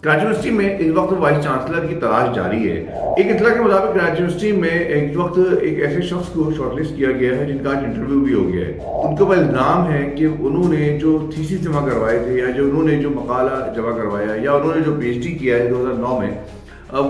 Karachi university میں اس وقت vice chancellor کی تلاش جاری ہے۔ ایک اطلاع کے مطابق کراچی یونیورسٹی میں ایک وقت ایک ایسے شخص کو شارٹ لسٹ کیا گیا ہے جن کا آج انٹرویو بھی ہو گیا ہے۔ ان کے اوپر الزام ہے کہ انہوں نے جو تھیسس جمع کروائے تھے یا جو انہوں نے جو مقالہ جمع کروایا یا انہوں نے جو پی ایچ ڈی کیا ہے 2009 میں،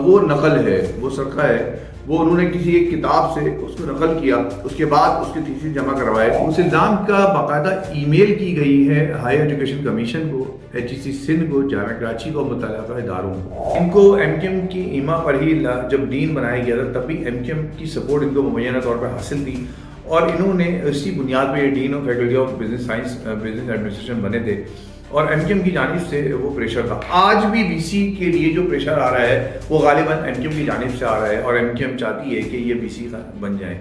وہ نقل ہے، وہ سرقہ ہے۔ وہ انہوں نے کسی ایک کتاب سے اس کو نقل کیا، اس کے بعد اس کے تھیسس جمع کروائے۔ اس الزام کا باقاعدہ ای میل کی گئی ہے ہائر ایجوکیشن کمیشن کو، ایچ ای سی سندھ کو، جامعہ کراچی کو، متعلقہ اداروں کو۔ ان کو ایم کیو ایم کی ایما پر ہی جب ڈین بنایا گیا تھا تب بھی ایم کیو ایم کی سپورٹ ان کو مبینہ طور پر حاصل تھی، اور انہوں نے اسی بنیاد پہ dean of faculty of business science business administration بنے تھے، اور ایم کیو ایم کی جانب سے وہ پریشر تھا۔ آج بھی وی سی کے لیے جو پریشر آ رہا ہے وہ غالباً ایم کیو ایم کی جانب سے آ رہا ہے، اور ایم کیو ایم چاہتی ہے کہ یہ وی سی بن جائیں۔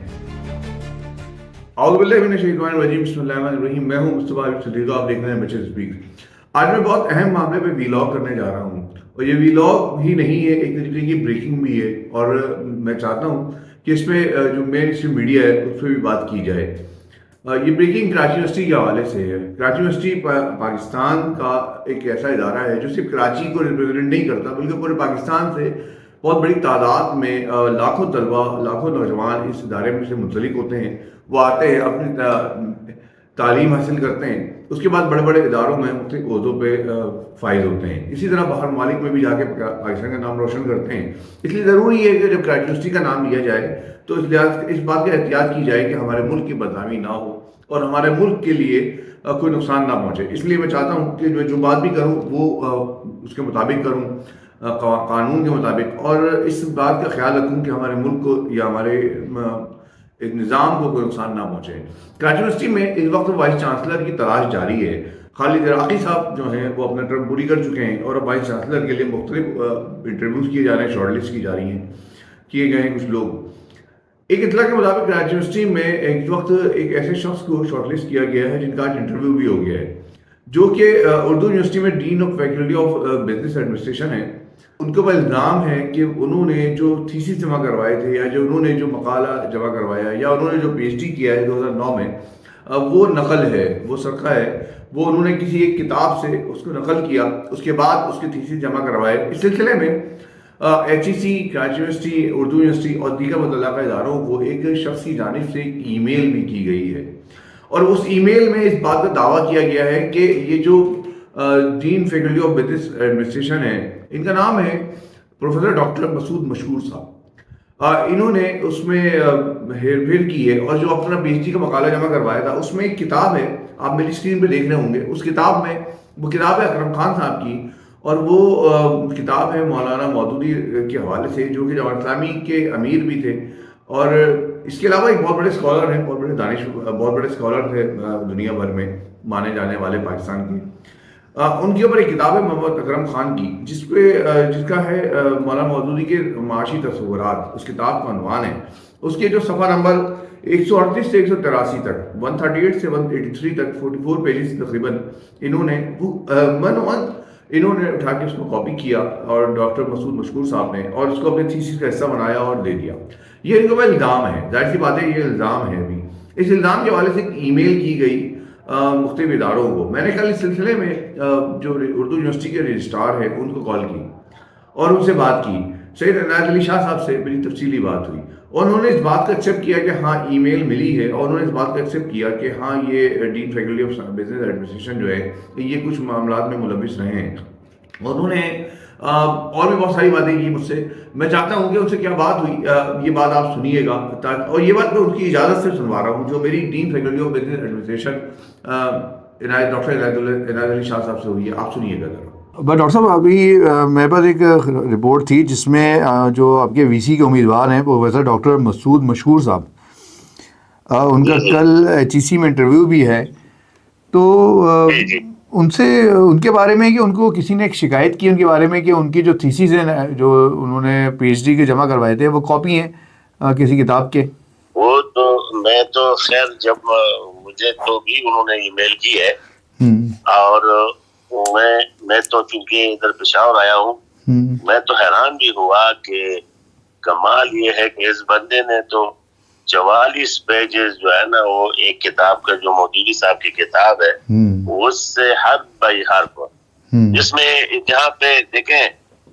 اعوذ باللہ من الشیطان الرجیم، بسم اللہ الرحمن الرحیم۔ میں ہوں مصطفیٰ عارف صدیقہ، آپ دیکھ رہے ہیں بچے اسپیک۔ آج میں بہت اہم معاملے پہ ویلاگ کرنے جا رہا ہوں، اور یہ ویلاگ ہی نہیں ہے، ایک طریقے کی بریکنگ بھی ہے، اور میں چاہتا ہوں کہ اس میں جو مین اسٹریم میڈیا ہے اس پہ بھی بات کی جائے۔ یہ بریکنگ کراچی یونیورسٹی کے حوالے سے ہے۔ کراچی یونیورسٹی پاکستان کا ایک ایسا ادارہ ہے جو صرف کراچی کو ریپرزینٹ نہیں کرتا بلکہ پورے پاکستان سے بہت بڑی تعداد میں لاکھوں طلبہ، لاکھوں نوجوان اس ادارے میں سے منسلک ہوتے ہیں۔ وہ آتے ہیں، اپنی تعلیم حاصل کرتے ہیں، اس کے بعد بڑے بڑے اداروں میں مختلف عہدوں پہ فائز ہوتے ہیں۔ اسی طرح باہر ممالک میں بھی جا کے پاکستان کا نام روشن کرتے ہیں۔ اس لیے ضروری ہے کہ جب کراچی یونیورسٹی کا نام لیا جائے تو اس بات کا احتیاط کی جائے کہ ہمارے ملک کی بدنامی نہ ہو اور ہمارے ملک کے لیے کوئی نقصان نہ پہنچے۔ اس لیے میں چاہتا ہوں کہ جو بات بھی کروں وہ اس کے مطابق کروں، قانون کے مطابق، اور اس بات کا خیال رکھوں کہ ہمارے ملک کو یا ہمارے ایک نظام کو کوئی نقصان نہ پہنچے۔ کراچی یونیورسٹی میں اس وقت وائس چانسلر کی تلاش جاری ہے۔ خالد عراقی صاحب جو ہیں وہ اپنا ٹرم پوری کر چکے ہیں، اور اب وائس چانسلر کے لیے مختلف انٹرویوز کیے جا رہے ہیں، شارٹ لسٹ کی جا رہی ہیں، کیے گئے ہیں کچھ لوگ۔ ایک اطلاع کے مطابق کراچی یونیورسٹی میں ایک وقت ایک ایسے شخص کو شارٹ لسٹ کیا گیا ہے جن کا آج انٹرویو بھی ہو گیا ہے، جو کہ اردو یونیورسٹی میں dean of faculty of business administration ہے۔ ان کے اوپر الزام ہے کہ انہوں نے جو تھیسس جمع کروائے تھے یا جو انہوں نے جو مقالہ جمع کروایا یا انہوں نے جو پی ایچ ڈی کیا ہے 2009 میں، وہ نقل ہے، وہ سرقہ ہے۔ وہ انہوں نے کسی ایک کتاب سے اس کو نقل کیا، اس کے بعد اس کے تھیسس جمع کروائے۔ اس سلسلے میں ایچ ای سی، کراچی یونیورسٹی، اردو یونیورسٹی اور دیگر متعلقہ اداروں کو ایک شخص کی جانب سے ایک ای میل بھی کی گئی ہے، اور اس ای میل میں اس بات کا دعویٰ کیا گیا ہے کہ یہ جو dean faculty of business administration ہے، ان کا نام ہے پروفیسر ڈاکٹر مسعود مشکور صاحب۔ انہوں نے اس میں ہیر پھیر کی ہے، اور جو اپنا پی ایچ ڈی کا مقالہ جمع کروایا تھا اس میں ایک کتاب ہے، آپ میری اسکرین پہ دیکھ رہے ہوں گے۔ اس کتاب میں، وہ کتاب ہے اکرم خان صاحب کی، اور وہ کتاب ہے مولانا مودودی کے حوالے سے، جو کہ جماعت اسلامی کے امیر بھی تھے، اور اس کے علاوہ ایک بہت بڑے اسکالر ہیں، بہت بڑے اسکالر تھے دنیا بھر میں مانے جانے والے پاکستان کے۔ ان کے اوپر ایک کتاب ہے محمد اکرم خان کی، جس کا ہے مولانا مودودی کے معاشی تصورات۔ اس کتاب کا عنوان ہے، اس کے جو صفحہ نمبر 138 سے 183 تک، 138 سے 183 تک، 44 پیجز تقریباً، انہوں نے اٹھا کے اس کو کاپی کیا، اور ڈاکٹر مسعود مشکور صاحب نے، اور اس کو اپنے تھیسس کا حصہ بنایا اور دے دیا۔ یہ ان کے اوپر الزام ہے، ظاہر سی بات ہے یہ الزام ہے۔ ابھی اس الزام کے حوالے سے ایک ای میل کی گئی مختلف اداروں کو۔ میں نے کل اس سلسلے میں جو اردو یونیورسٹی کے رجسٹرار ہیں ان کو کال کی اور ان سے بات کی۔ سید عنایت علی شاہ صاحب سے میری تفصیلی بات ہوئی، اور انہوں نے اس بات کا ایکسیپٹ کیا کہ ہاں ای میل ملی ہے، اور انہوں نے اس بات کا ایکسیپٹ کیا کہ ہاں یہ dean faculty of business administration جو ہے یہ کچھ معاملات میں ملوث رہے ہیں، اور انہوں نے اور بھی بہت ساری باتیں کی مجھ سے۔ میں چاہتا ہوں کہ ان سے کیا بات ہوئی، یہ بات آپ سنیے گا، اور یہ بات میں ان کی اجازت سے سنوا رہا ہوں، جو میری dean faculty of business administration doctor Inayat Ali شاہ صاحب سے ہوئی ہے۔ آپ سنیے گا ذرا۔ ڈاکٹر صاحب، ابھی میرے پاس ایک رپورٹ تھی جس میں جو آپ کے وی سی کے امیدوار ہیں پروفیسر ڈاکٹر مسعود مشکور صاحب، ان کا کل ایچ ای سی میں انٹرویو بھی ہے، تو ان سے ان کے بارے میں کہ ان کو کسی نے ایک شکایت کی ان کے بارے میں کہ ان کی جو تھیسیز ہیں جو انہوں نے پی ایچ ڈی کے جمع کروائے تھے وہ کاپی ہیں کسی کتاب کے۔ وہ تو میں تو خیر جب مجھے تو بھی انہوں نے ای میل کی ہے، اور میں تو چونکہ ادھر پشاور آیا ہوں، میں تو حیران بھی ہوا کہ کمال یہ ہے کہ اس بندے نے تو 44 پیجز جو ہے نا، وہ ایک کتاب کا جو مودودی صاحب کی کتاب ہے، اس سے حرف بائی حرف، جس میں جہاں پہ دیکھیں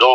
2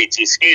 HEC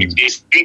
HEC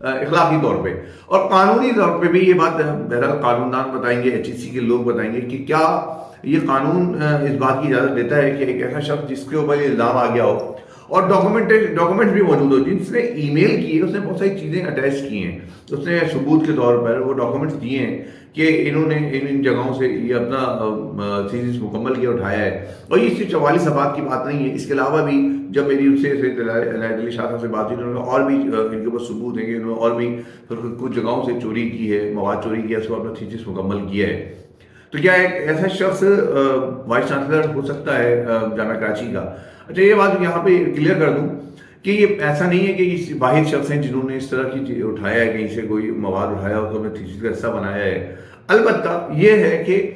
اخلاقی طور پہ اور قانونی طور پہ بھی یہ بات بہرحال قانوندان بتائیں گے, HEC کے لوگ بتائیں گے کہ کیا یہ قانون اس بات کی اجازت دیتا ہے کہ ایک ایسا شخص جس کے اوپر یہ الزام آ گیا ہو اور ڈاکومنٹ بھی موجود ہو, جس نے ای میل کی ہے, اس نے بہت ساری چیزیں اٹیچ کی ہیں, اس نے ثبوت کے طور پر وہ ڈاکومنٹس دیے ہیں کہ انہوں نے ان جگہوں سے یہ اپنا تھیسس مکمل کیا, اٹھایا ہے, اور یہ صرف 44 صفحات کی بات نہیں ہے. اس کے علاوہ بھی جب میری ان سے عنایت علی شاہ صاحب سے بات ہوئی, انہوں نے اور بھی ان کے پاس ثبوت ہیں کہ انہوں نے اور بھی کچھ جگہوں سے چوری کی ہے, مواد چوری کیا, اس کو اپنا تھیسس مکمل کیا ہے. تو کیا ایک ایسا شخص وائس چانسلر ہو سکتا ہے جامعہ کراچی کا؟ اچھا یہ بات یہاں پہ کلیئر کر دوں کہ یہ ایسا نہیں ہے کہ یہ واحد شخص ہیں جنہوں نے اس طرح کی چیز اٹھایا ہے, کہیں سے کوئی مواد اٹھایا ہو تو اپنے تھیسس کا حصہ بنایا ہے. البتہ یہ ہے کہ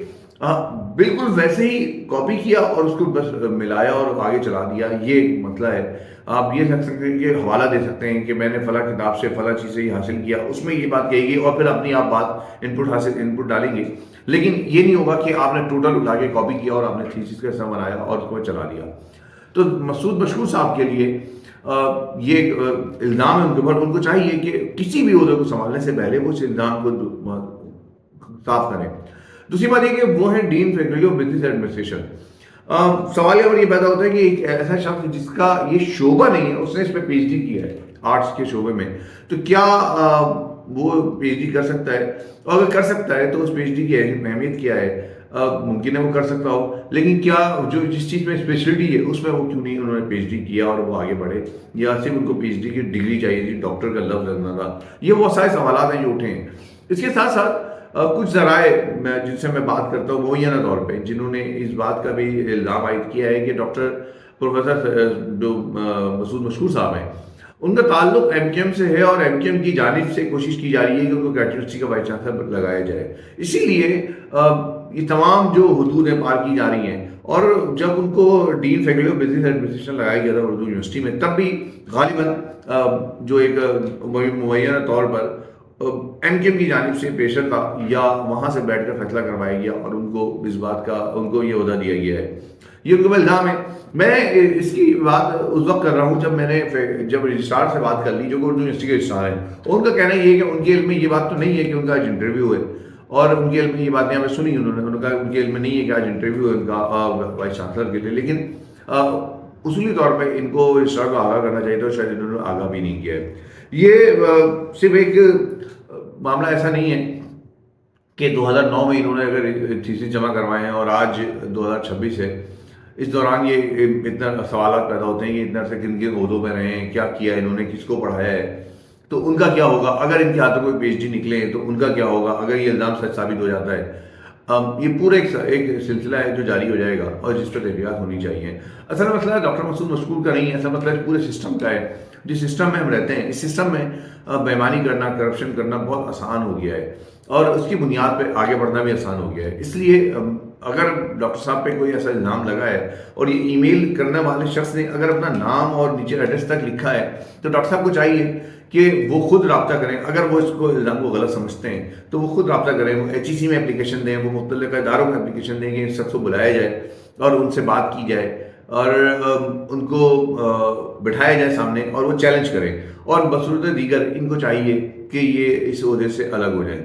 بالکل ویسے ہی کاپی کیا اور اس کو بس ملایا اور آگے چلا دیا, یہ مسئلہ ہے. آپ یہ کہہ سکتے ہیں کہ حوالہ دے سکتے ہیں کہ میں نے فلاں کتاب سے فلاں چیز سے یہ حاصل کیا, اس میں یہ بات کہی گئی اور پھر اپنی آپ بات انپٹ ڈالیں گے, لیکن یہ نہیں ہوگا کہ آپ نے ٹوٹل اٹھا کے کاپی کیا اور آپ نے تھیسس کا حصہ بنایا اور اس کو چلا دیا. تو مسعود مشکور صاحب کے لیے یہ الزام ہے ان کے اوپر, ان کو چاہیے کہ کسی بھی عہدے کو سنبھالنے سے پہلے وہ اس الزام کو صاف کریں. دوسری بات یہ کہ وہ ہیں dean faculty of business administration. سوال یہ یہ پیدا ہوتا ہے کہ ایک ایسا شخص جس کا یہ شعبہ نہیں ہے, اس نے اس پہ پی ایچ ڈی کیا ہے آرٹس کے شعبے میں, تو کیا وہ پی ایچ ڈی کر سکتا ہے؟ اور اگر کر سکتا ہے تو اس پی ایچ ڈی کی اہمیت کیا ہے؟ ممکن ہے وہ کر سکتا ہو, لیکن کیا جو جس چیز میں اسپیشلٹی ہے اس میں وہ کیوں نہیں انہوں نے پی ایچ ڈی کیا اور وہ آگے بڑھے, یا صرف ان کو پی ایچ ڈی کی ڈگری چاہیے تھی, ڈاکٹر کا لفظ لگنا تھا؟ یہ بہت سارے سوالات ہیں جو اٹھے ہیں. اس کے ساتھ ساتھ کچھ ذرائع جن سے میں بات کرتا ہوں معینہ طور پہ جنہوں نے اس بات کا بھی الزام عائد کیا ہے کہ ڈاکٹر پروفیسر جو مسعود مشکور صاحب ہیں, ان کا تعلق ایم کیو ایم سے ہے اور ایم کیو ایم کی جانب سے کوشش کی جا رہی ہے کہ ان کو گریجویٹ یونیورسٹی کا وائس چانسلر لگایا جائے. اسی لیے یہ تمام جو حدود ہیں پار کی جا رہی ہیں, اور جب ان کو dean faculty of business administration لگایا گیا تھا اردو یونیورسٹی میں, تب بھی غالباً جو ایک معینہ طور پر ایم کیو ایم کی جانب سے پریشر تھا یا وہاں سے بیٹھ کر فیصلہ کروایا گیا اور ان کو اس بات کا ان کو یہ عہدہ دیا گیا ہے. یہ ان کو الزام ہے. میں اس کی بات اس وقت کر رہا ہوں جب رجسٹرار سے بات کر لی جو اردو یونیورسٹی کے رجسٹرار ہیں, اور ان کا کہنا یہ ہے کہ ان کے علم میں یہ بات تو نہیں ہے کہ ان کا آج انٹرویو ہے, اور ان کے علم میں یہ باتیں ہمیں سنی انہوں نے کہا ان کے علم میں نہیں ہے کہ آج انٹرویو ہے ان کا وائس چانسلر کے لیے, لیکن اصولی طور پہ ان کو رجسٹرار کو آگاہ کرنا چاہیے تھا, شاید انہوں نے آگاہ بھی نہیں کیا ہے. یہ صرف ایک معاملہ ایسا نہیں ہے کہ 2009 میں انہوں نے اگر تھیسس جمع کروائے ہیں اور آج 2026 ہے, اس دوران یہ اتنا سوالات پیدا ہوتے ہیں کہ اتنا سے کن کن عہدوں میں رہے ہیں, کیا کیا انہوں نے, کس کو پڑھایا ہے, تو ان کا کیا ہوگا اگر ان کے ہاتھوں کوئی پی ایچ ڈی نکلے تو ان کا کیا ہوگا اگر یہ الزام سچ ثابت ہو جاتا ہے. یہ پورا ایک سلسلہ ہے جو جاری ہو جائے گا اور جس پر تحقیقات ہونی چاہیے. اصل مسئلہ ڈاکٹر مسعود مشکور کا نہیں ہے, اصل مسئلہ پورے سسٹم کا ہے. جس سسٹم میں ہم رہتے ہیں, اس سسٹم میں بےایمانی کرنا, کرپشن کرنا بہت آسان ہو گیا ہے, اور اس کی بنیاد پہ آگے بڑھنا بھی آسان ہو گیا ہے. اس لیے اگر ڈاکٹر صاحب پہ کوئی ایسا الزام لگا ہے اور یہ ای میل کرنے والے شخص نے اگر اپنا نام اور نیچے ایڈریس تک لکھا ہے, تو ڈاکٹر صاحب کو چاہیے کہ وہ خود رابطہ کریں. اگر وہ اس کو الزام کو غلط سمجھتے ہیں تو وہ خود رابطہ کریں, وہ HEC میں اپلیکیشن دیں, وہ مختلف اداروں میں اپلیکیشن دیں کہ اس شخص کو بلایا جائے اور ان سے بات کی جائے اور ان کو بٹھایا جائے سامنے اور وہ چیلنج کریں, اور بصورت دیگر ان کو چاہیے کہ یہ اس عہدے سے الگ ہو جائیں.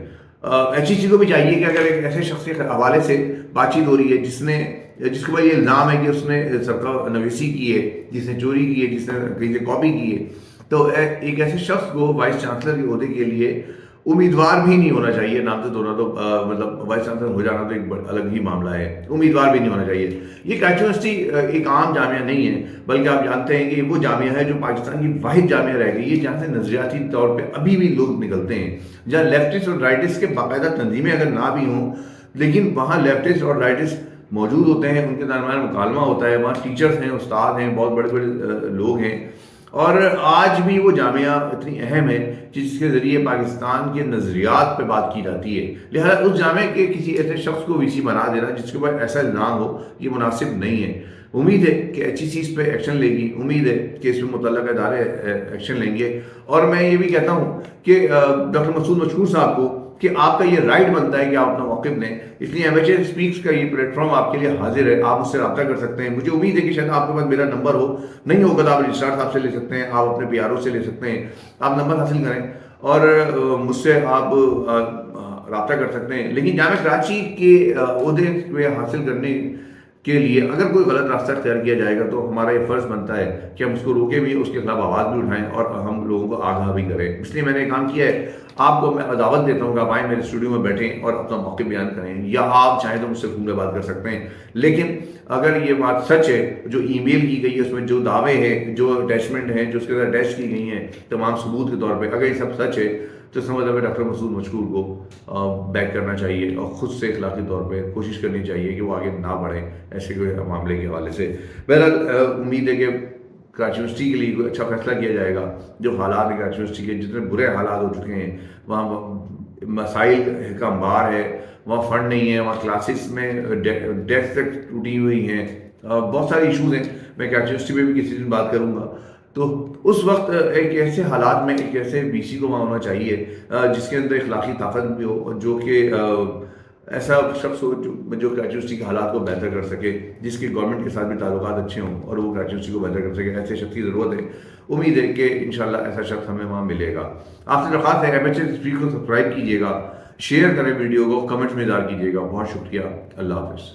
HEC کو بھی چاہیے کہ اگر ایک ایسے شخص کے حوالے سے بات چیت ہو رہی ہے جس کے بعد یہ الزام ہے کہ اس نے سرقہ نویسی کی ہے, جس نے چوری کی ہے, جس نے کہیں سے کاپی کی ہے, تو ایک ایسے شخص کو وائس چانسلر کے عہدے کے لیے امیدوار بھی نہیں ہونا چاہیے. نامزد ہونا تو مطلب وائس چانسلر ہو جانا تو ایک الگ ہی معاملہ ہے, امیدوار بھی نہیں ہونا چاہیے. یہ کراچی یونیورسٹی ایک عام جامعہ نہیں ہے, بلکہ آپ جانتے ہیں کہ وہ جامعہ ہے جو پاکستان کی واحد جامعہ رہ گئی ہے جہاں سے نظریاتی طور پہ ابھی بھی لوگ نکلتے ہیں, جہاں لیفٹسٹ اور رائٹسٹ کے باقاعدہ تنظیمیں اگر نہ بھی ہوں لیکن وہاں لیفٹسٹ اور رائٹسٹ موجود ہوتے ہیں, ان کے درمیان مکالمہ ہوتا ہے, وہاں ٹیچرز ہیں, استاد ہیں, بہت بڑے بڑے لوگ ہیں, اور آج بھی وہ جامعہ اتنی اہم ہے جس کے ذریعے پاکستان کے نظریات پہ بات کی جاتی ہے. لہذا اس جامعہ کے کسی ایسے شخص کو وی سی بنا دینا جس کے اوپر ایسا الزام ہو, یہ مناسب نہیں ہے. امید ہے کہ HEC اس پہ ایکشن لے گی, امید ہے کہ اس پہ متعلقہ ادارے ایکشن لیں گے, اور میں یہ بھی کہتا ہوں کہ ڈاکٹر مسعود مشکور صاحب کو کہ آپ کا یہ رائٹ بنتا ہے کہ آپ اپنا موقف لیں. اس لیے MHA اسپیکس کا یہ پلیٹ فارم آپ کے لیے حاضر ہے, آپ اس سے رابطہ کر سکتے ہیں. مجھے امید ہے کہ شاید آپ کے پاس میرا نمبر ہو, نہیں ہوگا تو آپ رجسٹرار صاحب سے لے سکتے ہیں, آپ اپنے PRO سے لے سکتے ہیں, آپ نمبر حاصل کریں اور مجھ سے آپ رابطہ کر سکتے ہیں. لیکن جامعہ کراچی کے عہدے میں حاصل کرنے کے لیے اگر کوئی غلط راستہ اختیار کیا جائے گا تو ہمارا یہ فرض بنتا ہے کہ ہم اس کو روکیں بھی, اس کے خلاف آواز بھی اٹھائیں اور ہم لوگوں کو آگاہ بھی کریں. اس لیے میں نے کام کیا ہے, آپ کو میں دعوت دیتا ہوں کہ آپ آئیں میرے اسٹوڈیو میں بیٹھیں اور اپنا موقع بیان کریں, یا آپ چاہیں تو مجھ سے فون پہ بات کر سکتے ہیں. لیکن اگر یہ بات سچ ہے, جو ای میل کی گئی ہے اس میں جو دعوے ہیں, جو اٹیچمنٹ ہیں, جو اس کے اندر اٹیچ کی گئی ہیں تمام ثبوت کے طور پہ, اگر یہ سب سچ ہے تو اس کا مطلب ہے ڈاکٹر مسعود مشکور کو بیک کرنا چاہیے اور خود سے اخلاقی طور پہ کوشش کرنی چاہیے کہ وہ آگے نہ بڑھیں ایسے کوئی معاملے کے حوالے سے. بہرحال امید ہے کہ کراچی یونیورسٹی کے لیے کوئی اچھا فیصلہ کیا جائے گا. جو حالات ہیں کراچی یونیورسٹی کے, جتنے برے حالات ہو چکے ہیں, وہاں مسائل کا انبار ہے, وہاں فنڈ نہیں ہے, وہاں کلاسز میں ڈیسک تک ٹوٹی ہوئی ہیں, بہت سارے ایشوز ہیں. میں کراچی یونیورسٹی میں بھی کسی دن بات کروں گا. تو اس وقت ایک ایسے حالات میں ایک ایسے وی سی کو وہاں ہونا چاہیے جس کے اندر اخلاقی طاقت بھی ہو, جو کہ ایسا شخص ہو جو کراچی یونیورسٹی کے حالات کو بہتر کر سکے, جس کے گورنمنٹ کے ساتھ بھی تعلقات اچھے ہوں اور وہ کراچی یونیورسٹی کو بہتر کر سکے. ایسے شخص کی ضرورت ہے. امید ہے کہ انشاءاللہ ایسا شخص ہمیں وہاں ملے گا. آپ سے درخواست ہے MHS کو سبسکرائب کیجیے گا, شیئر کریں ویڈیو کو, کمنٹس میں اظہار کیجیے گا. بہت شکریہ. اللہ حافظ.